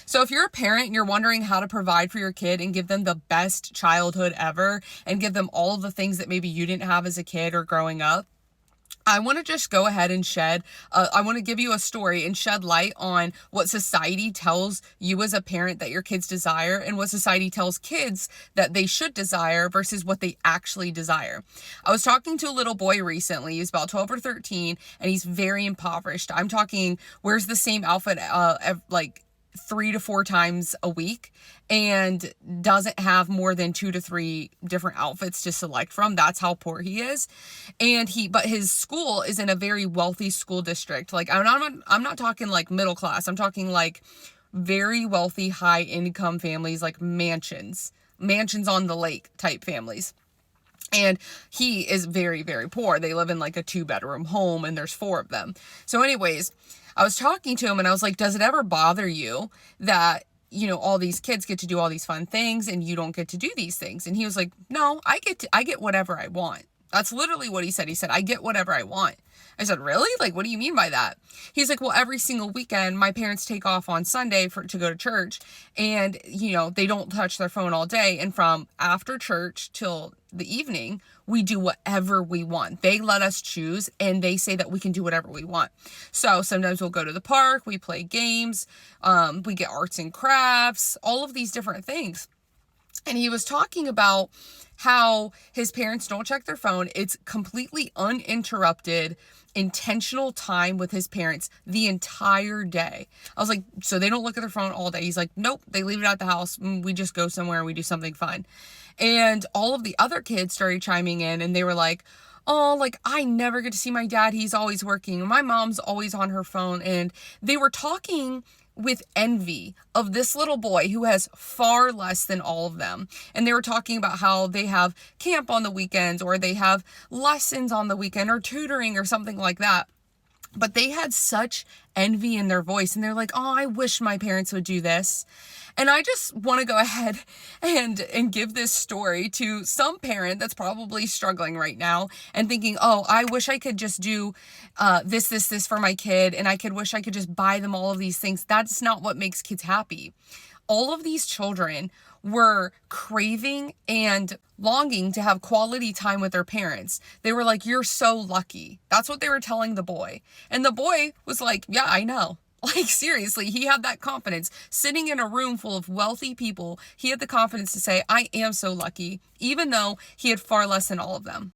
So if you're a parent and you're wondering how to provide for your kid and give them the best childhood ever and give them all of the things that maybe you didn't have as a kid or growing up, I want to just go ahead and I want to give you a story and shed light on what society tells you as a parent that your kids desire and what society tells kids that they should desire versus what they actually desire. I was talking to a little boy recently. He's about 12 or 13 and he's very impoverished. I'm talking wears the same outfit like 3 to 4 times a week and doesn't have more than 2 to 3 different outfits to select from. That's how poor he is. But his school is in a very wealthy school district. Like I'm not talking like middle class. I'm talking like very wealthy, high income families, like mansions on the lake type families. And he is very, very poor. They live in like a 2-bedroom home and there's 4 of them. So anyways, I was talking to him and I was like, does it ever bother you that, all these kids get to do all these fun things and you don't get to do these things? And he was like, no, I get whatever I want. That's literally what he said. He said, I get whatever I want. I said, really? Like, what do you mean by that? He's like, well, every single weekend, my parents take off on Sunday to go to church and, they don't touch their phone all day. And from after church till the evening, we do whatever we want. They let us choose and they say that we can do whatever we want. So sometimes we'll go to the park, we play games, we get arts and crafts, all of these different things. And he was talking about how his parents don't check their phone. It's completely uninterrupted, intentional time with his parents the entire day. I was like, so they don't look at their phone all day? He's like, nope, they leave it at the house. We just go somewhere and we do something fun. And all of the other kids started chiming in and they were like, oh, like I never get to see my dad. He's always working. My mom's always on her phone. And they were talking with envy of this little boy who has far less than all of them. And they were talking about how they have camp on the weekends or they have lessons on the weekend or tutoring or something like that. But they had such envy in their voice and they're like, oh, I wish my parents would do this. And I just want to go ahead and give this story to some parent that's probably struggling right now and thinking, oh, I wish I could just do this for my kid and wish I could just buy them all of these things. That's not what makes kids happy. All of these children were craving and longing to have quality time with their parents. They were like, you're so lucky. That's what they were telling the boy. And the boy was like, yeah, I know. Like, seriously, he had that confidence. Sitting in a room full of wealthy people, he had the confidence to say, I am so lucky, even though he had far less than all of them.